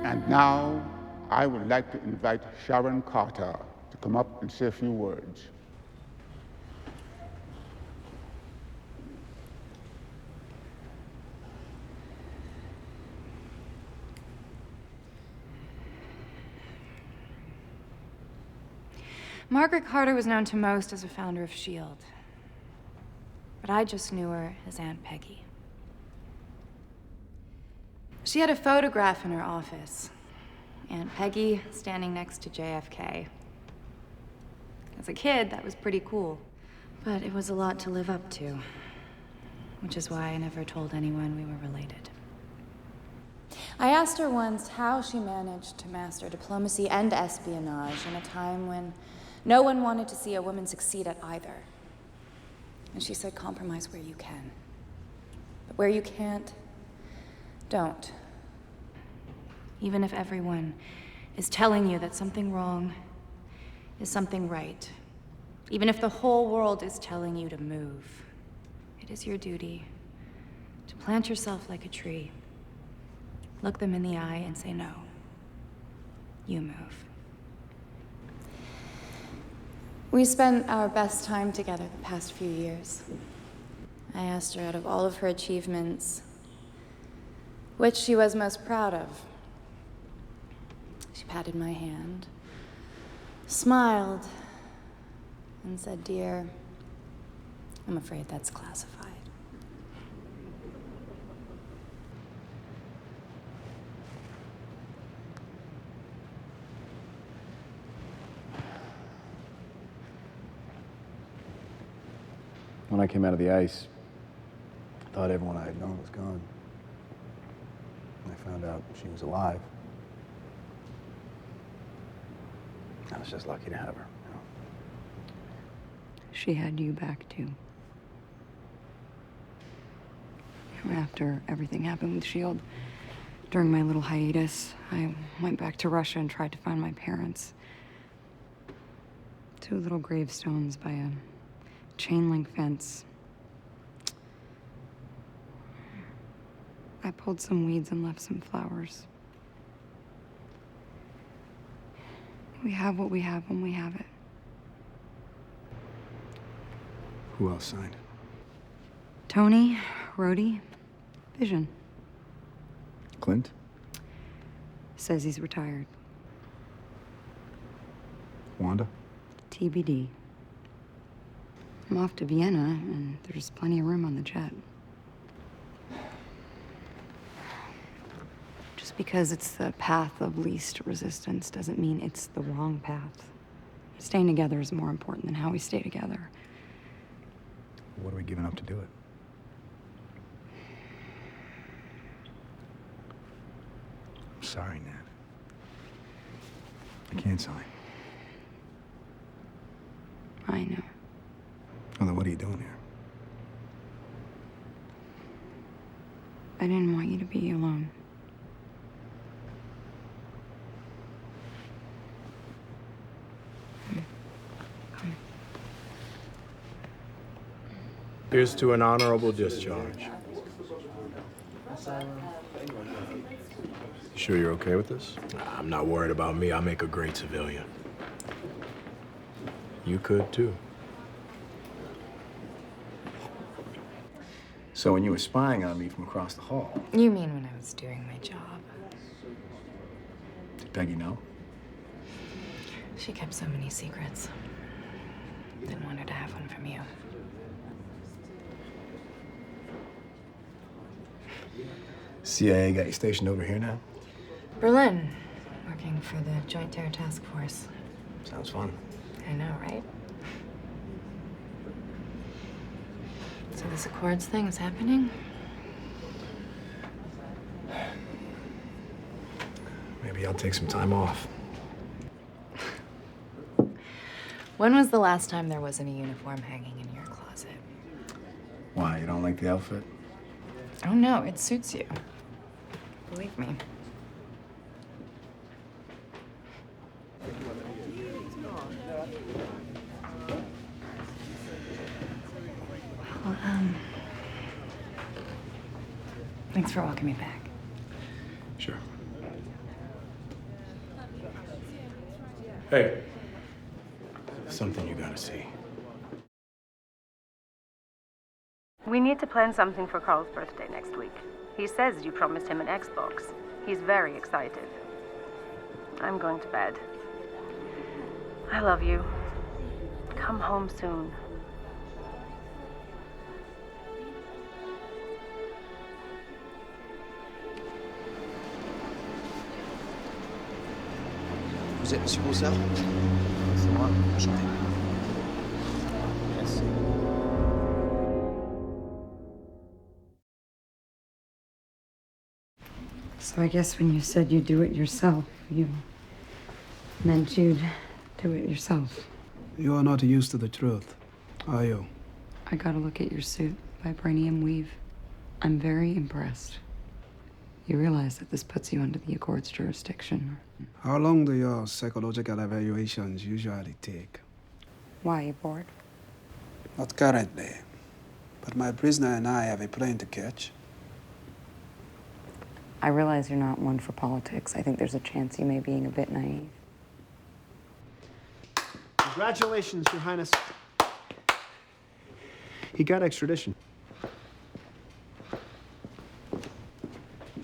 And now, I would like to invite Sharon Carter to come up and say a few words. Margaret Carter was known to most as a founder of S.H.I.E.L.D., but I just knew her as Aunt Peggy. She had a photograph in her office. Aunt Peggy standing next to JFK. As a kid, that was pretty cool. But it was a lot to live up to, which is why I never told anyone we were related. I asked her once how she managed to master diplomacy and espionage in a time when no one wanted to see a woman succeed at either. And she said, compromise where you can. But where you can't, don't. Even if everyone is telling you that something wrong is something right. Even if the whole world is telling you to move, it is your duty to plant yourself like a tree, look them in the eye and say, no, you move. We spent our best time together the past few years. I asked her, out of all of her achievements, which she was most proud of. She patted my hand, smiled, and said, dear, I'm afraid that's classified. When I came out of the ice, I thought everyone I had known was gone. I found out she was alive. I was just lucky to have her, you know. She had you back, too. After everything happened with S.H.I.E.L.D., during my little hiatus, I went back to Russia and tried to find my parents. 2 little gravestones by a chain-link fence. I pulled some weeds and left some flowers. We have what we have when we have it. Who else signed? Tony, Rhodey, Vision. Clint? Says he's retired. Wanda? TBD. I'm off to Vienna, and there's plenty of room on the jet. Just because it's the path of least resistance doesn't mean it's the wrong path. Staying together is more important than how we stay together. What are we giving up to do it? I'm sorry, Nat. I can't sign. I know. Well, then what are you doing here? I didn't want you to be alone. Come. Here's to an honorable discharge. You sure you're okay with this? I'm not worried about me. I make a great civilian. You could, too. So when you were spying on me from across the hall, You mean when I was doing my job? did Peggy know? She kept so many secrets. Didn't want her to have one from you. CIA got you stationed over here now? Berlin, working for the Joint Terror Task Force. Sounds fun. I know, right? So this Accords thing is happening? Maybe I'll take some time off. When was the last time there wasn't a uniform hanging in your closet? Why, you don't like the outfit? Oh no, it suits you. Believe me. Well, thanks for walking me back. Sure. Hey. Something you gotta see. We need to plan something for Carl's birthday next week. He says you promised him an Xbox. He's very excited. I'm going to bed. I love you. Come home soon. Vous êtes Monsieur Roussard? C'est moi, enchanté. Merci. So I guess when you said you'd do it yourself, you meant you'd do it yourself. You are not used to the truth, are you? I got a look at your suit, vibranium weave. I'm very impressed. You realize that this puts you under the Accords jurisdiction. How long do your psychological evaluations usually take? Why, you bored? Not currently, but my prisoner and I have a plane to catch. I realize you're not one for politics. I think there's a chance you may be being a bit naive. Congratulations, Your Highness. He got extradition.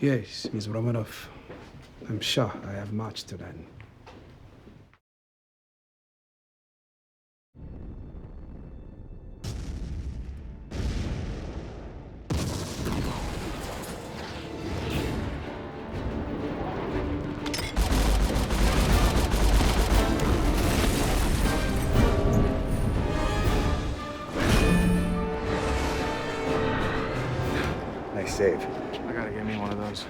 Yes, Ms. Romanov. I'm sure I have much to learn. Nice save. I gotta get me one of those.